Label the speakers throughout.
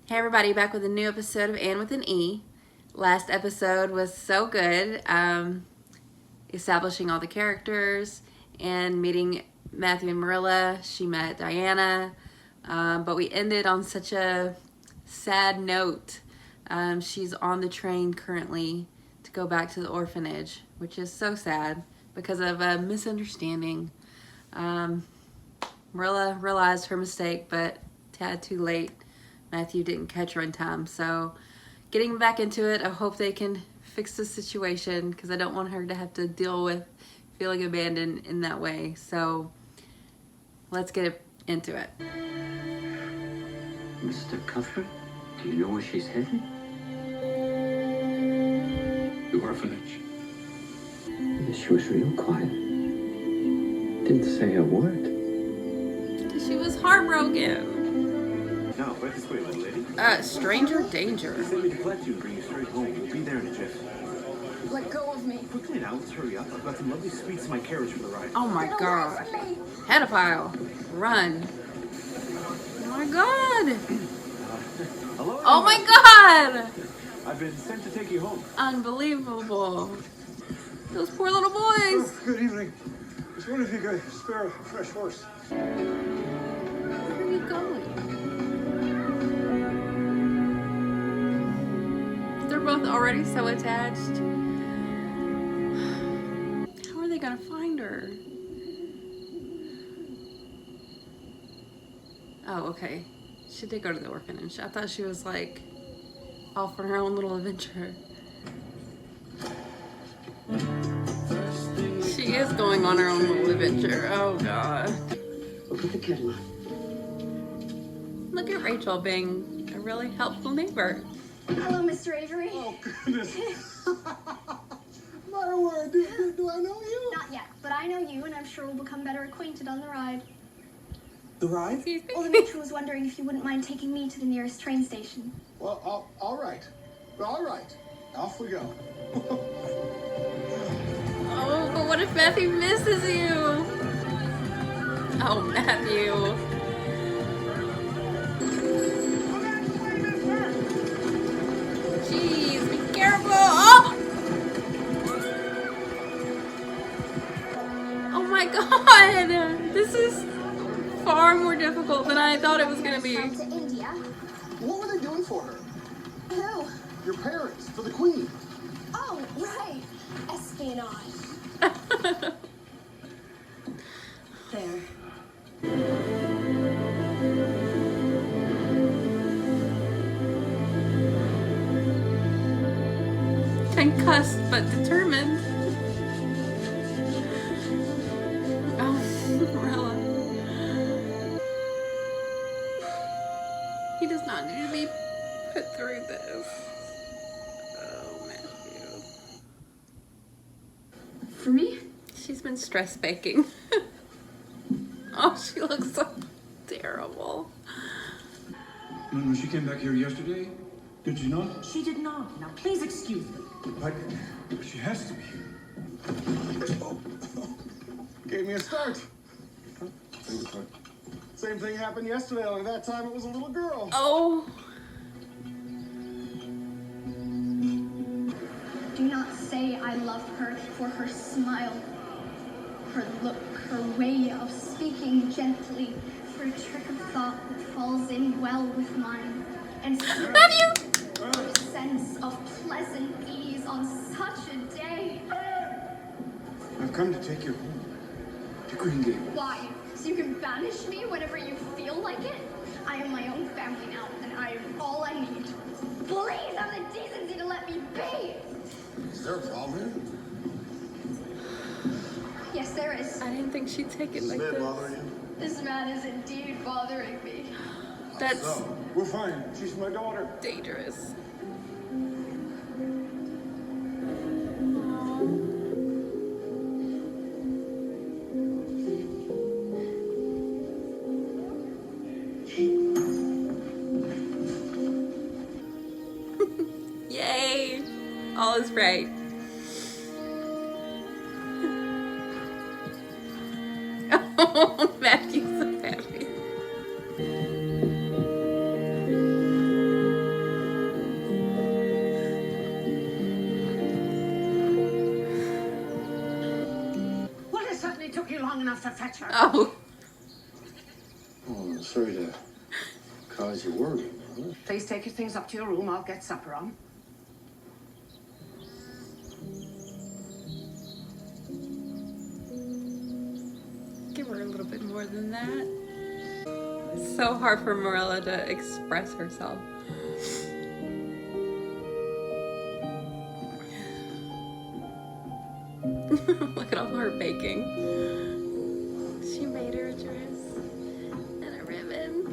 Speaker 1: Hey everybody, back with a new episode of Anne with an E. Last episode was so good, establishing all the characters and meeting Matthew and Marilla. She met Diana, but we ended on such a sad note. She's on the train currently to go back to the orphanage, which is so sad because of a misunderstanding. Marilla realized her mistake, but tad too late. Matthew didn't catch her in time, so getting back into it, I hope they can fix the situation because I don't want her to have to deal with feeling abandoned in that way. So let's get into it.
Speaker 2: Mr. Cuthbert, do you know where she's headed?
Speaker 3: The orphanage.
Speaker 2: She was real quiet. Didn't say a word.
Speaker 1: She was heartbroken.
Speaker 3: No, right this way, little lady.
Speaker 1: Stranger danger.
Speaker 3: Send me to collect you and bring you straight home. We'll be there in a jiff.
Speaker 4: Let go of me.
Speaker 3: Quickly now, let's hurry up. I've got some lovely sweets in my carriage for the ride.
Speaker 1: Oh my god. Pedophile. Run. Oh my god.
Speaker 3: Hello?
Speaker 1: Oh my god.
Speaker 3: I've been sent to take you home.
Speaker 1: Unbelievable. Those poor little boys.
Speaker 5: Good evening. I was wondering if you could spare a fresh horse.
Speaker 1: Where are we going? They're both already so attached. How are they gonna find her? Oh, okay. She did go to the orphanage. I thought she was like off on her own little adventure. She is going on her own little adventure. Oh god.
Speaker 2: Look at the kettle.
Speaker 1: Look at Rachel being a really helpful neighbor.
Speaker 4: Hello, Mr. Avery.
Speaker 5: Oh, goodness. My word, do I know you?
Speaker 4: Not yet, but I know you, and I'm sure we'll become better acquainted on the ride.
Speaker 5: The ride?
Speaker 1: Excuse me?
Speaker 4: Well, the matron was wondering if you wouldn't mind taking me to the nearest train station.
Speaker 5: Well, all right. All right. Off we go.
Speaker 1: Oh, but what if Matthew misses you? Oh, Matthew. Jeez, be careful. Oh! Oh my god. This is far more difficult than I thought it was going to be.
Speaker 4: Time to India.
Speaker 5: What were they doing for her?
Speaker 4: Who?
Speaker 5: Your parents, for the queen.
Speaker 4: Oh, right. Espionage. There.
Speaker 1: Concussed but determined. Oh, Marilla. He does not need to be put through this. Oh, Matthew.
Speaker 4: For me?
Speaker 1: She's been stress baking. Oh, she looks so terrible.
Speaker 5: When she came back here yesterday, did she not?
Speaker 6: She did not. Now, please excuse me.
Speaker 5: But she has to be here. Oh. Gave me a start. Same thing happened yesterday, only that time it was a little girl.
Speaker 1: Oh.
Speaker 4: Do not say I love her for her smile, her look, her way of speaking gently, for a trick of thought that falls in well with mine, and
Speaker 1: Matthew!
Speaker 4: her sense of pleasant ease on such a day.
Speaker 5: I've come to take you home. To Green Gables.
Speaker 4: Why? So you can banish me whenever you feel like it? I am my own family now, and I am all I need. Please have the decency to let me be!
Speaker 5: Is there a problem here?
Speaker 4: Yes, there is.
Speaker 1: I didn't think she'd take it like
Speaker 5: Is that
Speaker 1: this.
Speaker 5: bothering you?
Speaker 4: This man is indeed bothering me.
Speaker 1: That's
Speaker 5: No, we're fine. She's my daughter.
Speaker 1: dangerous. Yay! All is right. Oh, Matthew's so happy.
Speaker 6: have to fetch her.
Speaker 1: Oh.
Speaker 5: Oh, sorry to cause you worry. Huh?
Speaker 6: Please take your things up to your room. I'll get supper on.
Speaker 1: Give her a little bit more than that. It's so hard for Marilla to express herself. Look at all her baking. She made her a dress and a ribbon.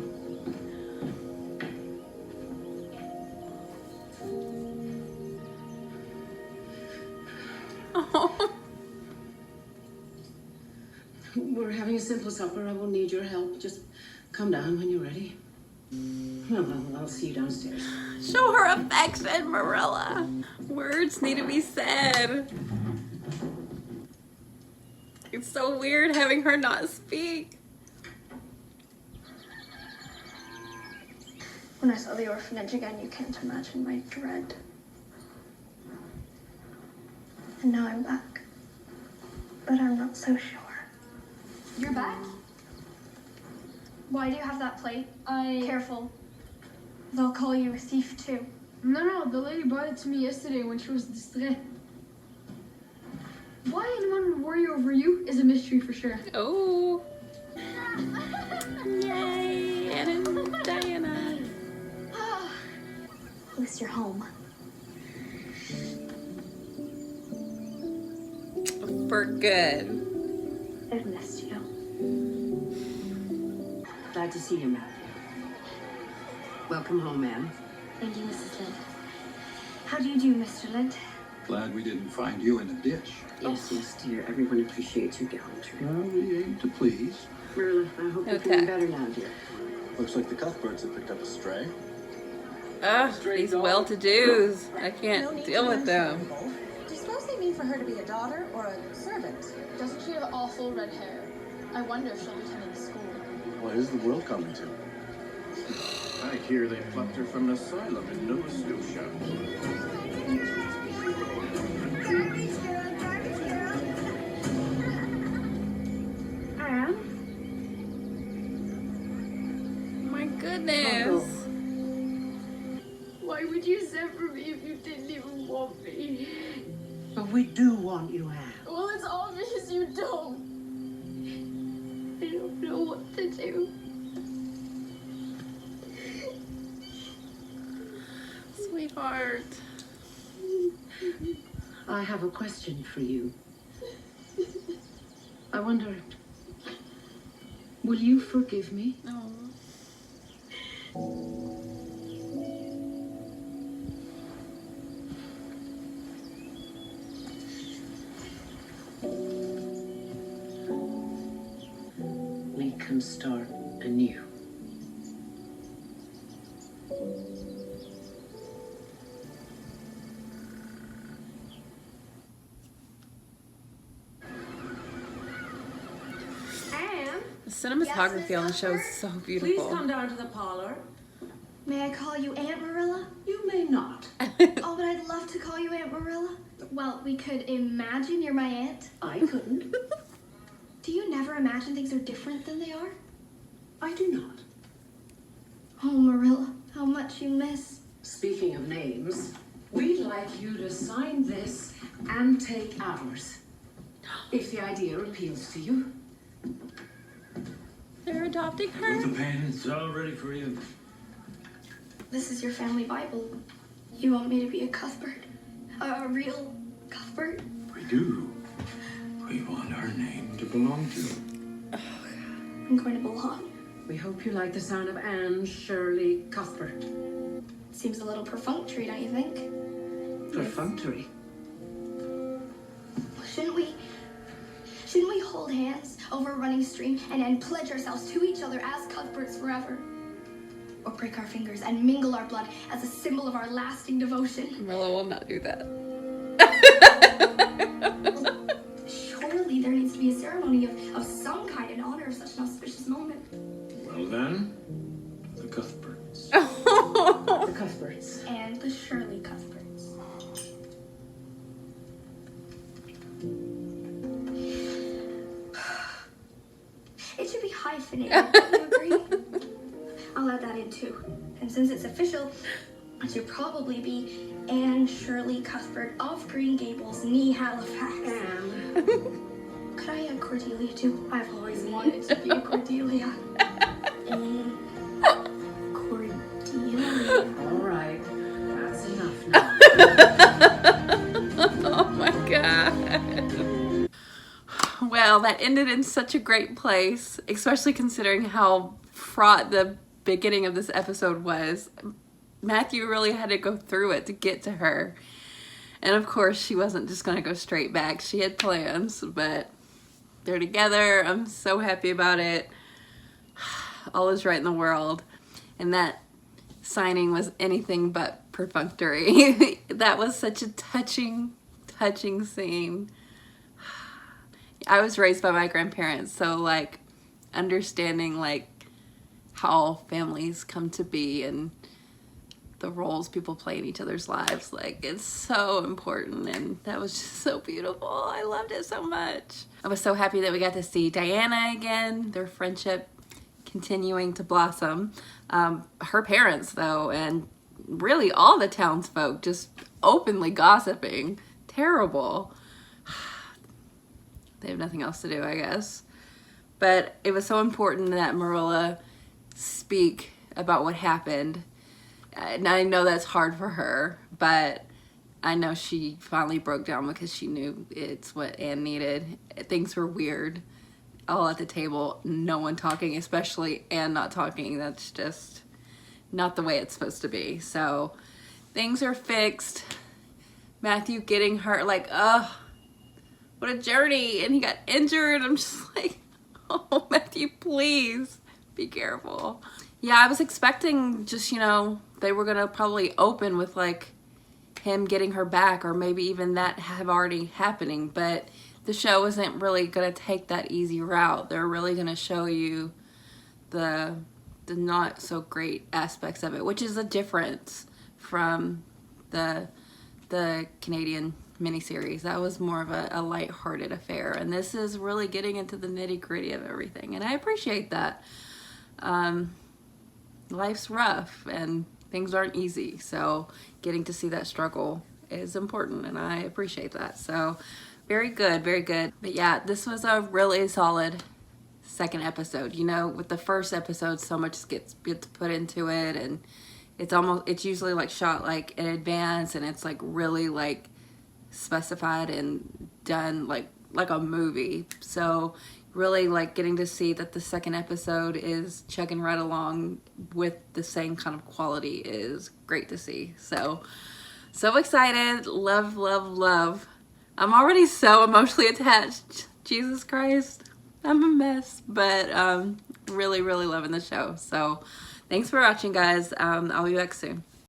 Speaker 1: Oh.
Speaker 6: We're having a simple supper. I won't need your help. Just come down when you're ready. Well, I'll see you downstairs.
Speaker 1: Show her affection, Marilla. Words need to be said. It's so weird having her not speak.
Speaker 4: When I saw the orphanage again, you can't imagine my dread. And now I'm back. But I'm not so sure. You're back? Why do you have that plate? Careful. They'll call you a thief too.
Speaker 7: No, the lady brought it to me yesterday when she was distressed. Why anyone would worry over you is a mystery for sure.
Speaker 1: Oh. Yay, Anna and Diana.
Speaker 4: At least you're home.
Speaker 1: For good.
Speaker 4: I've missed you.
Speaker 6: Glad to see you, Matthew. Welcome home, Anne.
Speaker 4: Thank you, Mrs. Lind. How do you do, Mr. Lind?
Speaker 5: Glad we didn't find you in a ditch.
Speaker 6: Yes, dear. Everyone appreciates your gallantry.
Speaker 5: Well, we aim to please.
Speaker 6: Marilla, I hope you're feeling better now, dear.
Speaker 5: Looks like the Cuthberts have picked up a stray.
Speaker 1: Ugh, these well-to-dos. I can't deal with them.
Speaker 8: Do you suppose they mean for her to be a daughter or a servant?
Speaker 7: Doesn't she have awful red hair? I wonder if she'll be attending school.
Speaker 5: What is the world coming to?
Speaker 3: I hear they plucked her from an asylum in Nova Scotia.
Speaker 7: Anne?
Speaker 1: My goodness.
Speaker 7: Why would you send for me if you didn't even want me?
Speaker 6: But we do want you, Anne.
Speaker 7: Well, it's obvious you don't. I don't know what to do.
Speaker 1: Sweetheart.
Speaker 6: I have a question for you. I wonder, will you forgive me?
Speaker 1: Oh.
Speaker 6: We can start anew.
Speaker 7: Anne?
Speaker 1: The cinematography on the show is so beautiful.
Speaker 6: down to the parlor.
Speaker 4: May I call you Aunt Marilla?
Speaker 6: You may not.
Speaker 4: Oh, but I'd love to call you Aunt Marilla. Well, we could imagine you're my aunt.
Speaker 6: I couldn't.
Speaker 4: Do you never imagine things are different than they are?
Speaker 6: I do not.
Speaker 4: Oh, Marilla, how much you miss.
Speaker 6: Speaking of names, we'd like you to sign this and take ours. If the idea appeals to you.
Speaker 1: They're adopting her.
Speaker 3: The pen, it's all ready for you.
Speaker 4: This is your family Bible. You want me to be a Cuthbert? A real Cuthbert?
Speaker 5: We do. We want our name to belong to you.
Speaker 4: I'm going to belong.
Speaker 6: We hope you like the sound of Anne Shirley Cuthbert.
Speaker 4: Seems a little perfunctory, don't you think?
Speaker 6: Perfunctory.
Speaker 4: Shouldn't we hold hands over a running stream and pledge ourselves to each other as Cuthberts forever? Or break our fingers and mingle our blood as a symbol of our lasting devotion?
Speaker 1: Marilla will not do that.
Speaker 4: Surely there needs to be a ceremony of some kind in honor of such an auspicious moment.
Speaker 5: Well then, the Cuthberts.
Speaker 6: The Cuthberts.
Speaker 4: And the Shirley Cuthberts. hyphenated. Do you agree? I'll add that in too. And since it's official, it should probably be Anne Shirley Cuthbert of Green Gables, nee Halifax.
Speaker 6: Anne.
Speaker 4: Could I add Cordelia too? I've always wanted to be a Cordelia. Cordelia.
Speaker 6: All right, that's enough now.
Speaker 1: Oh my God. Well, that ended in such a great place, especially considering how fraught the beginning of this episode was. Matthew really had to go through it to get to her. And of course, she wasn't just going to go straight back. She had plans, but they're together. I'm so happy about it. All is right in the world. And that signing was anything but perfunctory. That was such a touching scene. I was raised by my grandparents, so like understanding like how families come to be and the roles people play in each other's lives, like it's so important, and that was just so beautiful. I loved it so much. I was so happy that we got to see Diana again, their friendship continuing to blossom. Her parents though, and really all the townsfolk just openly gossiping. Terrible. They have nothing else to do, I guess. But it was so important that Marilla speak about what happened. And I know that's hard for her, but I know she finally broke down because she knew it's what Anne needed. Things were weird. All at the table, no one talking, especially Anne not talking. That's just not the way it's supposed to be. So things are fixed. Matthew getting hurt, like, ugh, what a journey. And he got injured. I'm just like, oh, Matthew, please be careful. Yeah, I was expecting just, you know, they were going to probably open with like him getting her back, or maybe even that have already happening. But the show isn't really going to take that easy route. They're really going to show you the not so great aspects of it, which is a difference from the Canadian miniseries. That was more of a lighthearted affair, and this is really getting into the nitty-gritty of everything, and I appreciate that. Life's rough and things aren't easy, so getting to see that struggle is important, and I appreciate that. So very good, very good. But yeah, this was a really solid second episode. You know, with the first episode, so much gets put into it, and it's usually like shot like in advance, and it's like really like specified and done like a movie. So really like getting to see that the second episode is chugging right along with the same kind of quality is great to see. So excited. Love, love, love. I'm already so emotionally attached. Jesus Christ. I'm a mess, but really, really loving the show. So thanks for watching, guys. I'll be back soon.